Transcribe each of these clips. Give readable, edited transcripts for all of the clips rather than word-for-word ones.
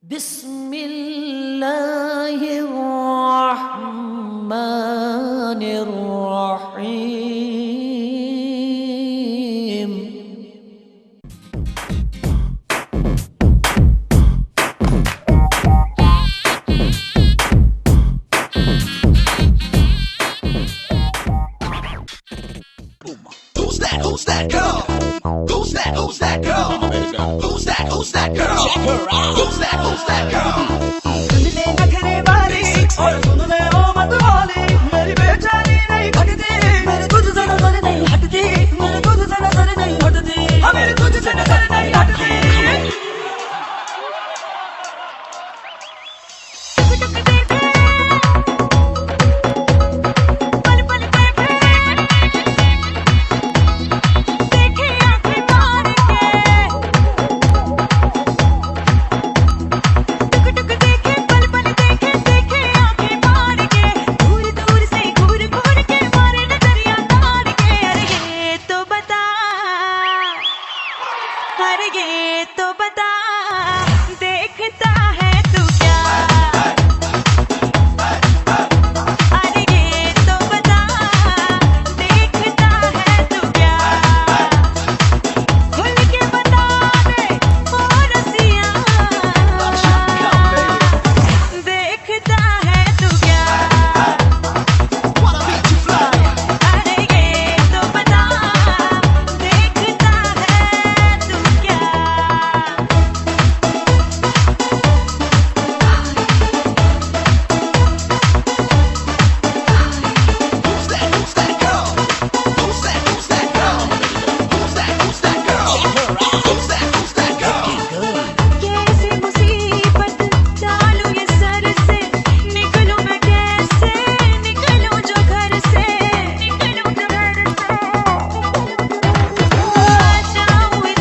बिस्मिल्लाहिर्रहमानिर्रहीम। Who's that girl? Who's that girl? Who's that girl? Check her out. Who's that girl? दिले नखरे वाली और सुन ले ओ मत वाली, मेरी बेचैनी नहीं घटती, मेरे तुझसे नजर नहीं हटती, मेरे तुझसे नजर नहीं हटती, हाँ मेरे तुझसे नजर नहीं हटती। ये तो बता, देखता है तू क्या? अरे ये तो बता, देखता है तू क्या? खुल के बता दे ओ रसिया, देखता है तू क्या? अरे ये तो बता, देखता है तू क्या? कैसे मुसीबत डालूं ये सर से, निकलूं मैं कैसे, निकलूं जो घर से, निकलूं जो घर से, जाऊं इस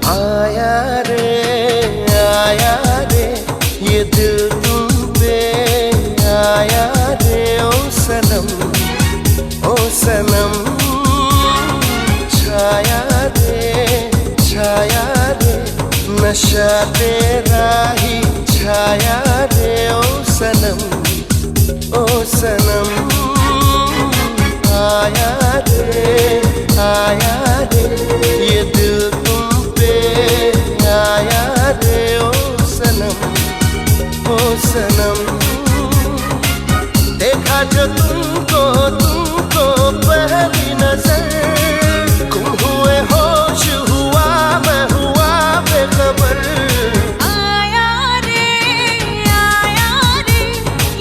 आया रे ये दिल तुम पे आया रे ओ सनम छाया रे नशा तेरा ही छाया रे ओ सनम आया रे ये दिल तुम पे आया रे ओ सनम देखा जो तुमको पहली नजर, गुम हुए होश हुआ मैं हुआ बेखबर। आया रे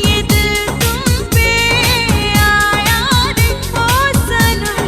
ये दिल तुम पे आया रे ओ सनम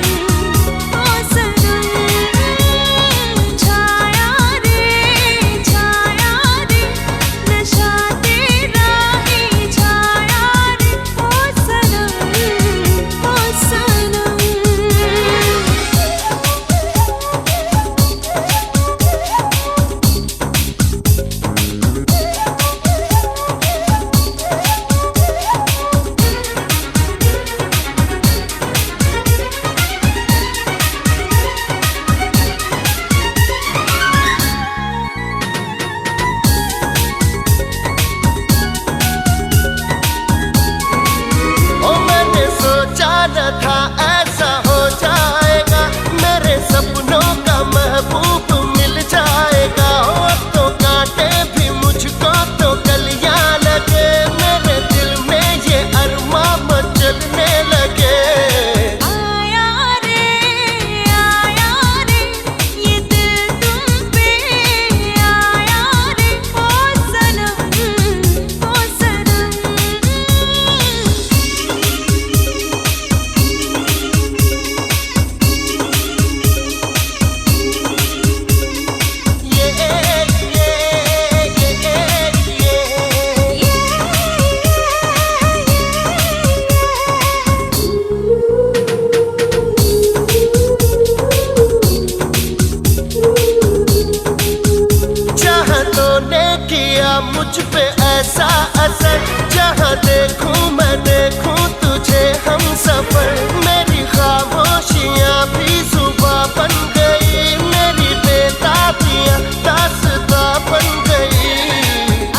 मुझ पे ऐसा असर, जहाँ देखूं मैं देखूं तुझे हम सफर। मेरी खामोशियाँ भी जुबां बन गई, मेरी बेताबियाँ दास्तां बन गई।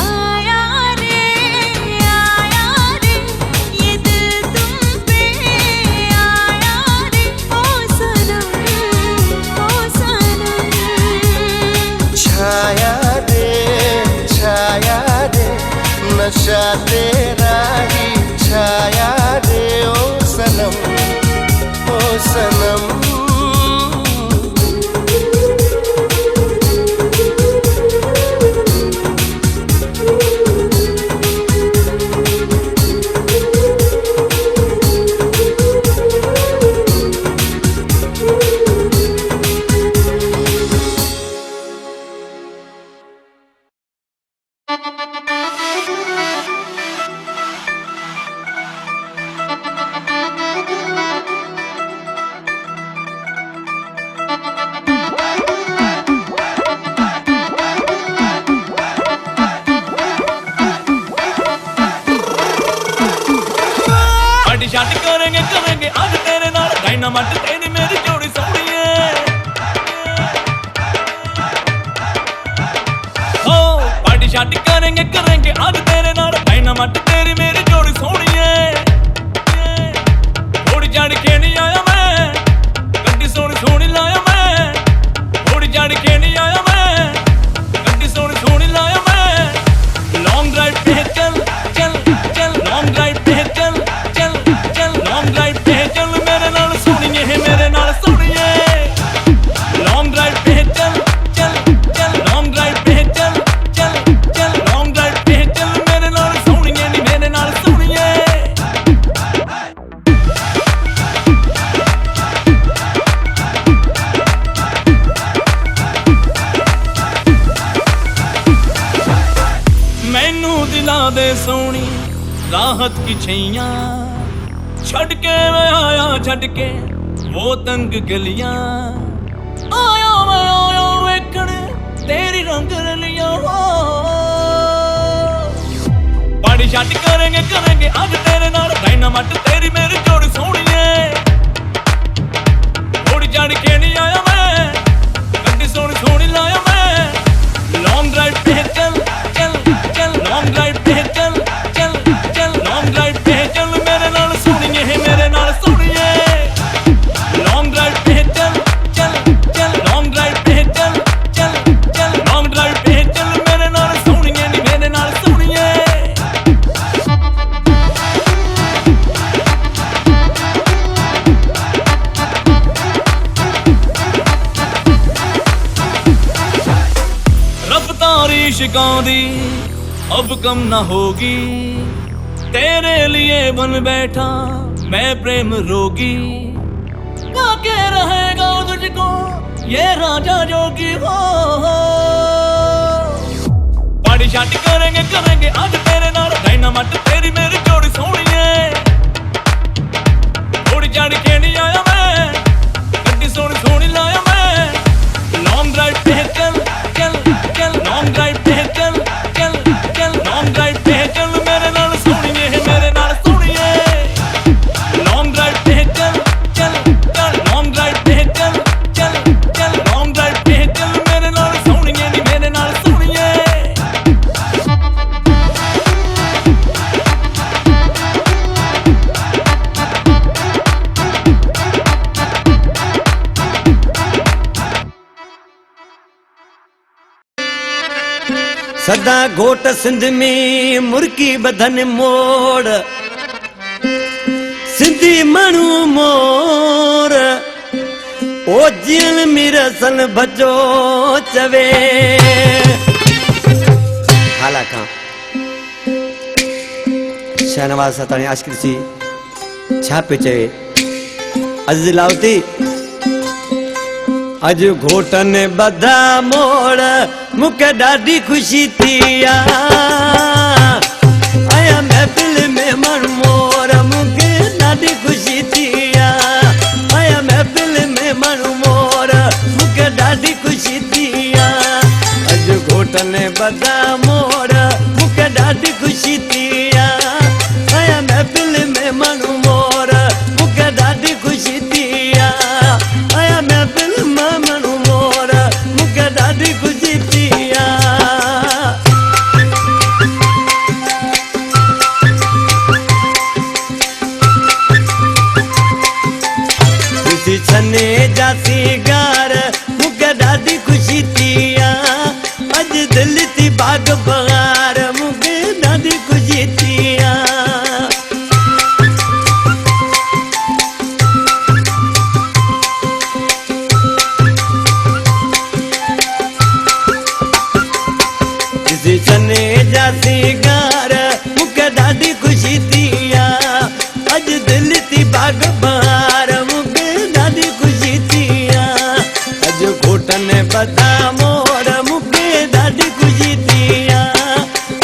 आया रे ये दिल तुम पे आया रे, ओ सनम ओ सनम। छाया रे नशा तेरा ही छाया रे, ओ सनम ओ सनम। शादी करेंगे करेंगे आज तेरे नाल, डायनामाइट तेरी मेरी जोड़ी सोनी है। ओ पार्टी शादी करेंगे करेंगे आज तेरे नाल, डायनामाइट तेरी मेरी जोड़ी सोनी है। थोड़ी चढ़ के नहीं आया मैं, गड्डी सोनी सोनी लाया मैं। थोड़ी चढ़ के नहीं आया मैं, गड्डी सोनी सोनी लाया मैं। लॉन्ग ड्राइव पे चल चल चल, लॉन्ग ड्राइव पे चल लॉन्ग ड्राइव पे चल, मेरे नाल सोनिए मेरे नाल सोनिए। लॉन्ग ड्राइव पे चल चल चल, लॉन्ग ड्राइव पे चल चल चल, लॉन्ग ड्राइव पे चल, मेरे नाल सोनिए नी मेरे नाल सोनिए। मैनू दिला दे सोनी राहत की छैया, छड़ के मैं आया छड़ के वो तंग गलियां। आया वेखण तेरी रंग रलियां। पार्टी शादी करेंगे करेंगे आज तेरे नाल, डायनामाइट तेरी मेरी जोड़ी सोनी है। थोड़ी चढ़ के नहीं आया मैं, गड्डी सोनी सोनी लाया मैं। लॉन्ग ड्राइव पे चल चल चल, लॉन्ग ड्राइव पे चल चल चल, लॉन्ग ड्राइव पे चल, मेरे नाल सोनिए मेरे नाल सोनिए। लॉन्ग ड्राइव पे चल चल चल, लॉन्ग ड्राइव पे चल चल चल, लॉन्ग ड्राइव पे चल, मेरे नाल सोनिए नी मेरे नाल सोनिए। रफ्तारी इश्क़ों दी अब कम ना होगी, तेरे लिए बन बैठा मैं प्रेम रोगी। के रहेगा तुझको ये राजा जोगी हो। पार्टी शादी करेंगे करेंगे आज तेरे नाल, डायनामाइट तेरी मेरी जोड़ी सोनी है। थोड़ी चढ़ के नहीं आया मैं, गड्डी सोनी सोनी लाया मैं। लॉन्ग ड्राइव पे चल चल चल, लॉन्ग ड्राइव पे चल चल चल, लॉन्ग ड्राइव पे चल, मेरे नाल सोनिए मेरे नाल सोनिए। लॉन्ग ड्राइव पे चल चल चल, लॉन्ग ड्राइव पे चल चल चल, लॉन्ग ड्राइव पे चल, मेरे नाल सोनिए नी मेरे नाल सोनिए। सदा घोट सिंध में मुर्की बदन मोड़, सिंधी माण्हू मोर ओ जियन मिरसन बचो चवे। हालांकि शहनवाज सताणी आशकिरसी छा पे चवे, अज़ीज़ लावती अज घोटन बधा मोड़ मुके ॾाढी ख़ुशी थी आया महफ़िल में मण मोर मुके ॾाढी ख़ुशी थी आया महफ़िल में मण मोर मुके ॾाढी ख़ुशी थी अज घोटन बधा मोड़ ख़ुशी थी आया महफ़िल में माण्हू मोर मूंखे ॾाढी ख़ुशी थी आया महफ़िल में माण्हू मोर मूंखे ॾाढी ख़ुशी थी ख़ुशी छने जा सिंगार मूंखे ॾाढी ख़ुशी थी अॼु दिलि थी बाग़ बहार मूंखे ॾाढी ख़ुशी थी ख़ुशी छने जा सिंगार मूंखे ॾाढी ख़ुशी थी अॼु दिलि थी बाग़ बहार मूंखे ॾाढी ख़ुशी थी अॼु घोटनि बदा मोर मूंखे ॾाढी ख़ुशी थी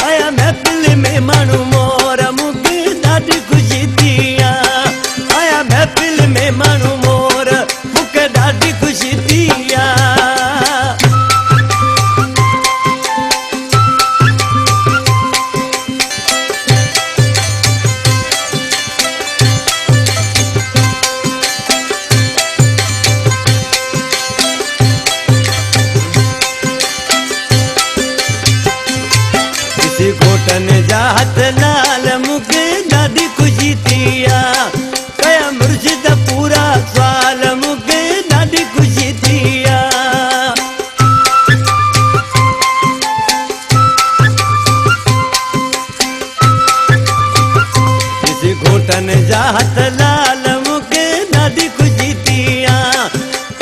आया महफ़िल में माण्हू मोर मूंखे ॾाढी ख़ुशी थी आया महफ़िल में माण्हू मोर मूंखे ॾाढी ख़ुशी थी घोटनि जा हथ लाल मूंखे ॾाढी ख़ुशी थी कया मुर्शिद पूरा साल मूंखे ॾाढी ख़ुशी थी घोटनि जा हथ लाल मूंखे ॾाढी ख़ुशी थी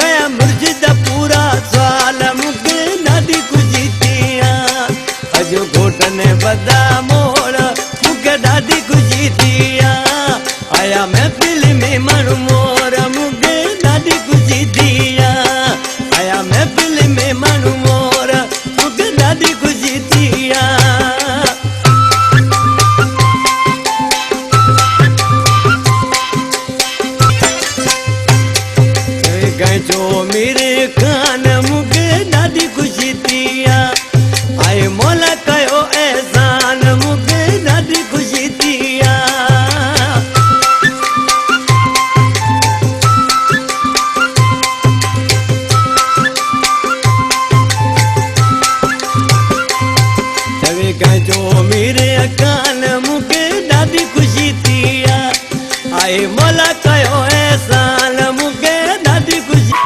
कया मुर्शिद पूरा साल मूंखे ॾाढी ख़ुशी थी अॼु घोटनि बदा मोर मूंखे ॾाढी ख़ुशी थी आया महफ़िल में माण्हू मोर मूंखे ॾाढी ख़ुशी थी आया महफ़िल में माण्हू मोर मूंखे ॾाढी ख़ुशी थी गंजो मेरे कान मूंखे ॾाढी ख़ुशी थी आए मौला कयो एहसान मूंखे ॾाढी ख़ुशी थी चवे गंजो मेरे कान मूंखे ॾाढी ख़ुशी थी आए मौला कयो एहसान मूंखे ॾाढी ख़ुशी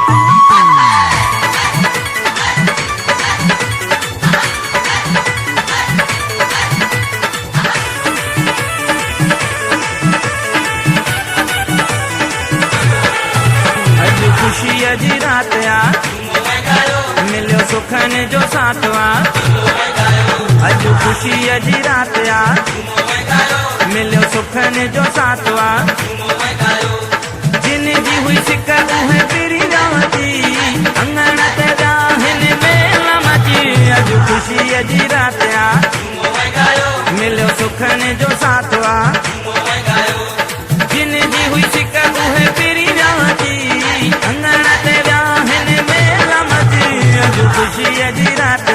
ख़ुशीअ जी रात मिलियो सुखनि जो साथ अॼु ख़ुशीअ जी रात मिलियो सुखनि जो साथ जिन जी हुई सिक उहे पिरी रहंदी अंगण ते हिन मेला मची अॼु ख़ुशीअ जी रात मिलियो सुखनि जो साथ जिन जी हुई सिक उहे पिरी रहंदी अंगण ते हिन मेला मची अॼु ख़ुशीअ जी रात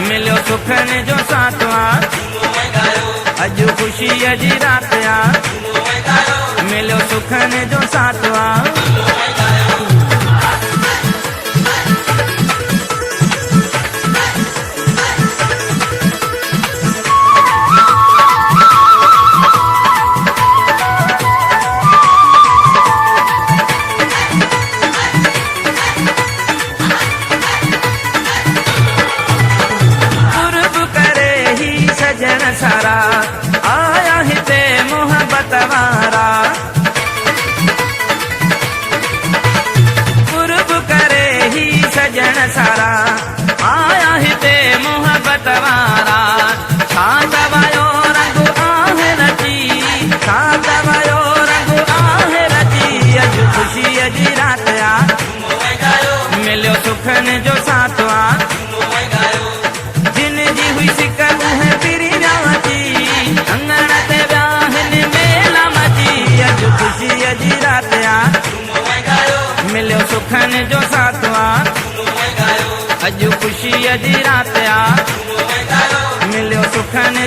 मिलियो सुखनि जो साथ अॼु ख़ुशीअ जी रात मिलियो सुखनि जो साथ सारा आया हिते मोहब्बत वारा कुर्ब करे ही सजन सारा आया हिते मोहब्बत वारा छा दवायो रंग आहे रची छा दवायो रंग आहे रची अॼु ख़ुशीअ जी रात मिलियो सुखनि जो साथ जिन जी हुई सिक उहे पिरी अंगण ते हिन मेला मची अॼु ख़ुशीअ जी रात मिलियो सुखनि जो साथ अॼु ख़ुशीअ जी रात मिलियो सुखनि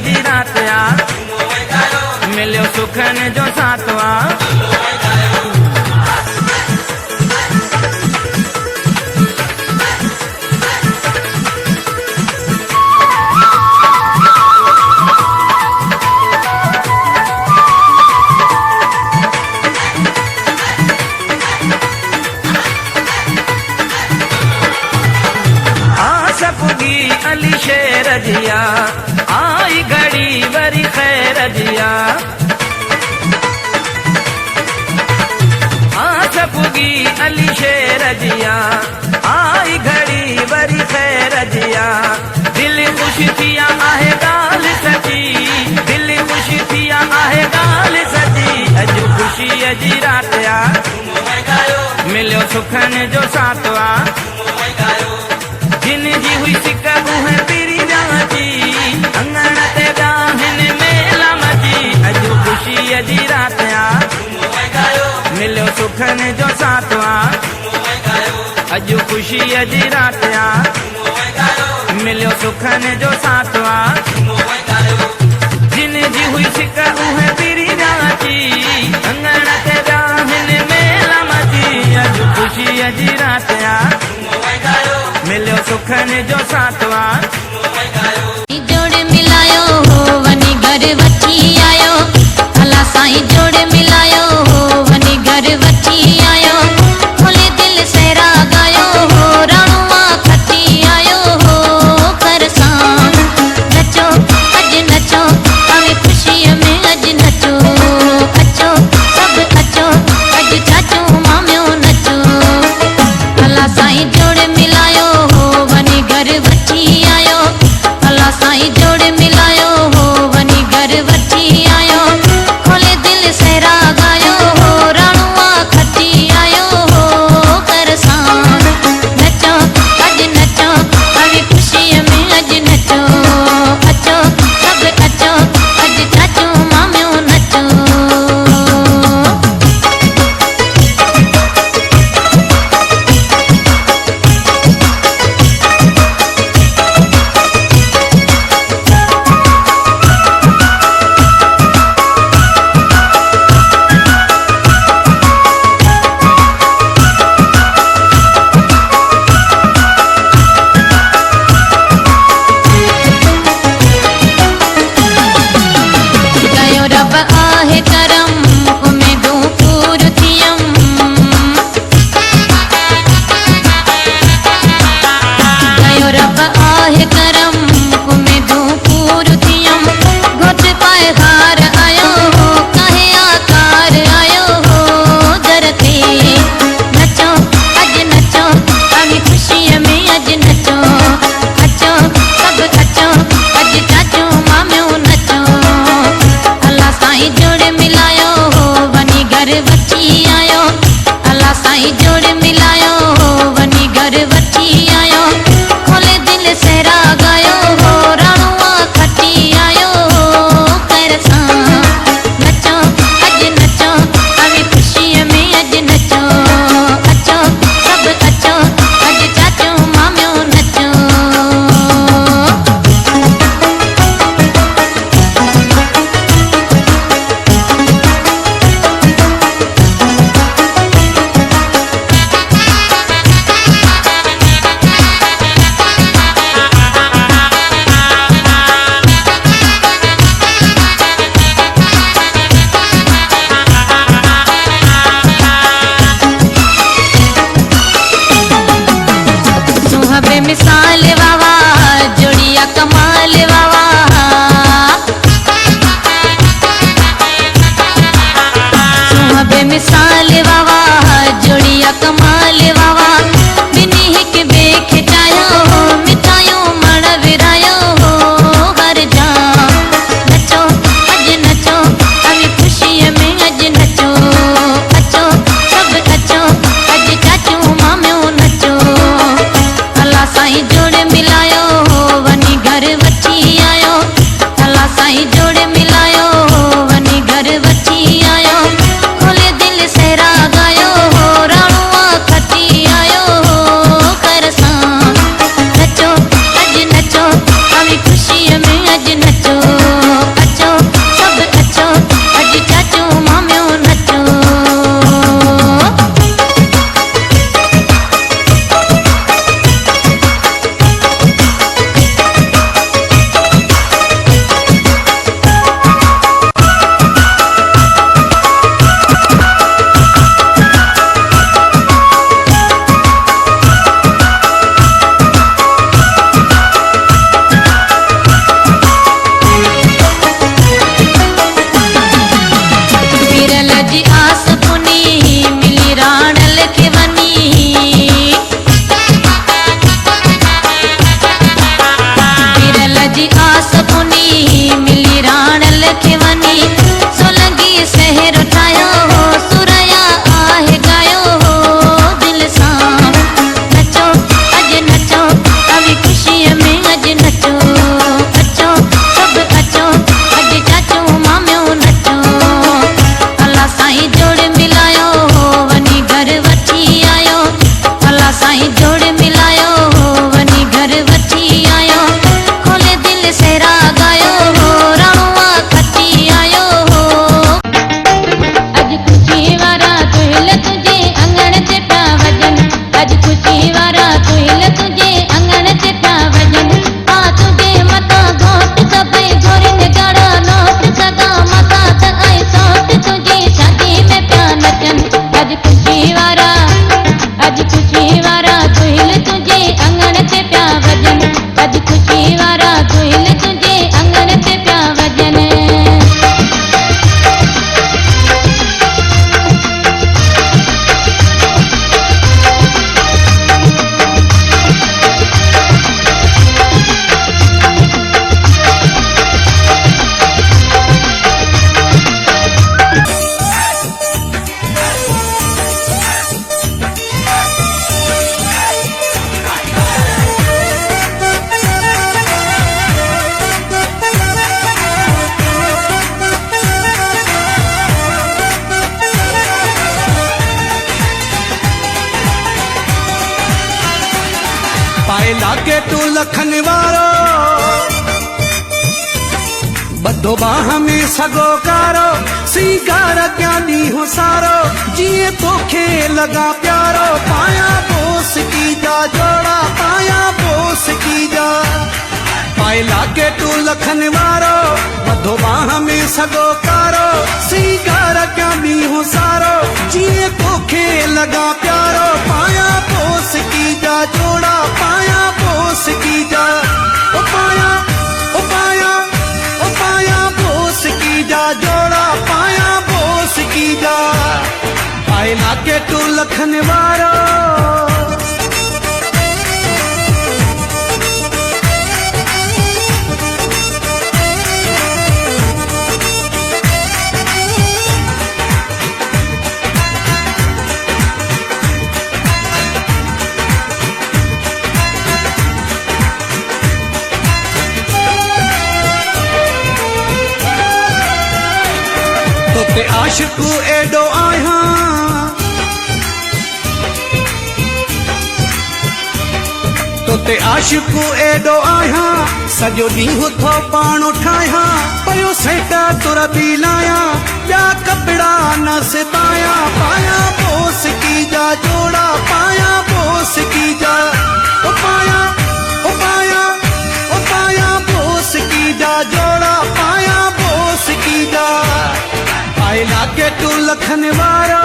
जी रात आ मिलियो सुखन जो सातवा अली शेर जिया आई घड़ी बरी खैर जिया सपुगी अली शेर जिया आई घड़ी बरी खैर जिया दिल खुश थिया आहे गाल सची दिल खुश थिया आहे गाल सची अजु खुशी जी रात आ मिलियो सुखन जो सातवा जिन जी हुई सिक मुँह पीरी जाची अंगण ते गाहिन मेला मची अजु खुशी जी रात आ मिलियो सुखन जो सातवा अजु खुशी जी रात आ मिलियो सुखन जो सातवा जिन जी हुई सिक मुँह पीरी जाची अंगण ते गाहिन मेला मची अजु खुशी जी रात आ मिलियो सुखन जो सातवा जोड़े मिलायो हो वनी घर वठी आयो अला साईं जोड़े मिलायो हो वनी घर वठी आयो खोले दिल सहरा गायो हो राणुआ खटी आयो हो कर सां नचो अज नचो पावे खुशी में अज नचो अचो सब अचो अज चाचो मामियो नचो अला साईं जोड़े मिलायो घर वठी आयो अला साईं जोड़े मिलायो हो वनी घर वठी आयो खोले दिल सहरा गायो हो राणुआ खटी आयो हो कर सां नचो अज नचो अभी खुशी में अज नचो अचो सब अचो अज चाचो मामियो नचो साईं जोड़े मिलायो वनी घर वठी आयो खोले दिल सहरा लागे तू लखन वारो बधो बाह में सगो कारो सिंगार क्या दी हो सारो जिए तोखे लगा प्यारो पाया बोस की जा जोड़ा पाया बोस की जा पाए लागे तू लखन वारो बधो बाह में सगो कारो सिंगार क्या दी हो सारो जिए तोखे लगा प्यारो पाया बोस की जा जोड़ा पाया बोस की जा ओ पाया ओ पाया ओ पाया बोस की जा जोड़ा पाया बोस की जा पाए लागे तू लखन वारो तोते आशिकू एडो आया तोते आशिकू एडो आया सजो ॾींहुं थो पाण उठाया पयो सेटा तुर बि लाया ॿिया कपिड़ा न सिताया पाया बोस की जा जोड़ा पाया बोस की जा ओ पाया ओ पाया ओ पाया बोस की जा जोड़ा पाया बोस की जा पाए लागे तू लखन वारो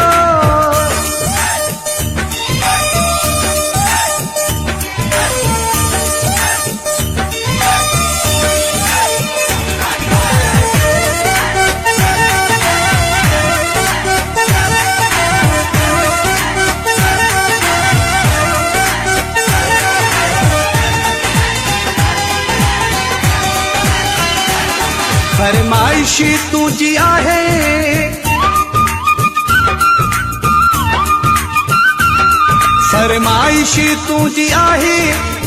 फरमाइशी तुझी आहे फरमाइशी तुझी आहे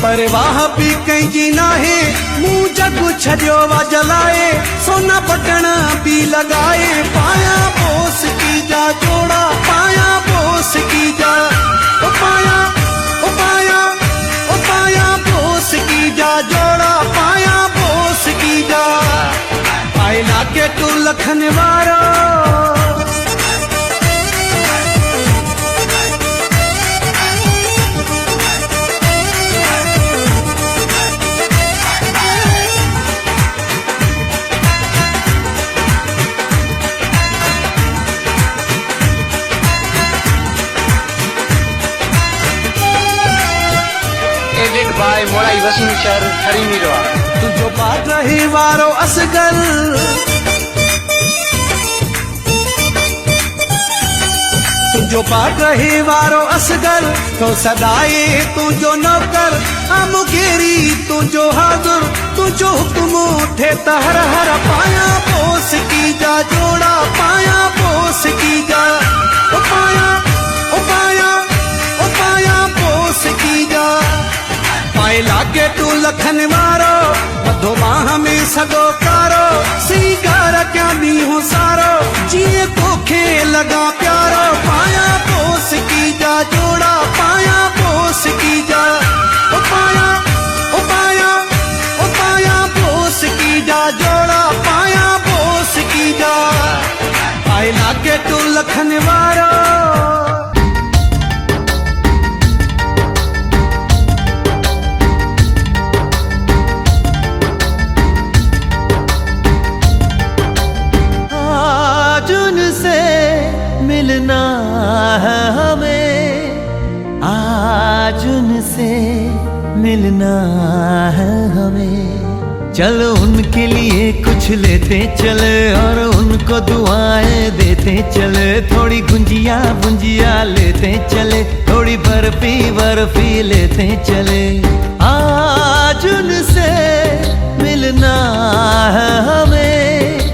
परवाह बि कंहिंजी नाहे मूं जग छॾियो वा जलाए सोना बटण बि लॻाए पाया बोस की जा जोड़ा पाया बोस की जा ओ पाया ओ पाया ओ पाया बोस की जा जोड़ा पाया बोस की जा पाए लागे तू लखन वारो एडिट बाय मोड़ाई वसीम शहर हरीमीरवा तुझो पाट रहे वारो असगर तुझो पाट रहे वारो असगर तो सदाए तुझो नौकर हम घेरी तुझो हाजुर तुझो हुक्म उठे तहर हर पाया बोस की जा जोड़ा पाया बोस की जा ओ पाया ओ पाया ओ पाया बोस की जा पाए लागे तू लखन वारो बधो बाह में सगो कारो सिंगार क्या दी हो सारो जिए तोखे लगा प्यारो पाया बोस की जा जोड़ा पाया बोस की जा ओ पाया ओ पाया ओ पाया बोस की जा जोड़ा पाया बोस की जा पाए लागे तू लखन वारो मिलना है हमें आज उनसे मिलना है हमें चलो उनके लिए कुछ लेते चले और उनको दुआएं देते चले थोड़ी गुंजिया गुंजिया लेते चले थोड़ी बर्फी बर्फी लेते चले आज उनसे मिलना है हमें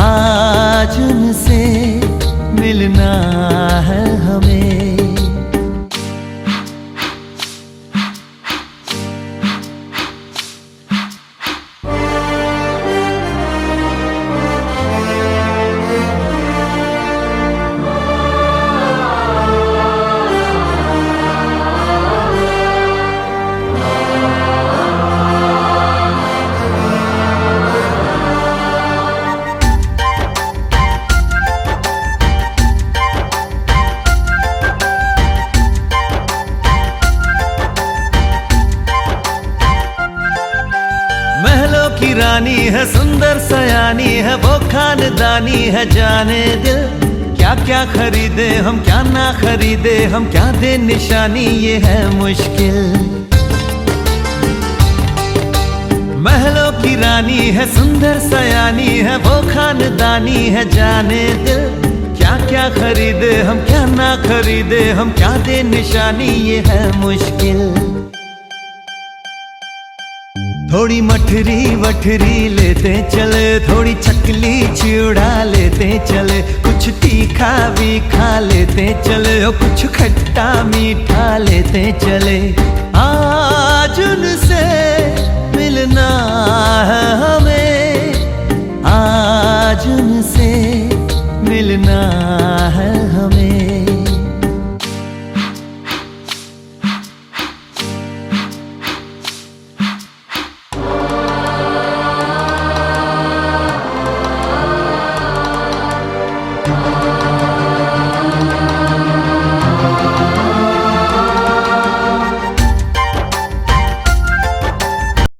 आज उनसे मिलना है हमें रानी है वो खानदानी है जाने दिल क्या क्या खरीदे हम क्या ना खरीदे हम क्या दे निशानी ये है मुश्किल महलों की रानी है सुंदर सयानी है वो खानदानी है जाने दिल क्या क्या खरीदे हम क्या ना खरीदे हम क्या दे निशानी ये है मुश्किल थोड़ी मठरी वठरी लेते चले थोड़ी चकली चिड़ा लेते चले कुछ तीखा भी खा लेते चले और कुछ खट्टा मीठा लेते चले आज उनसे मिलना है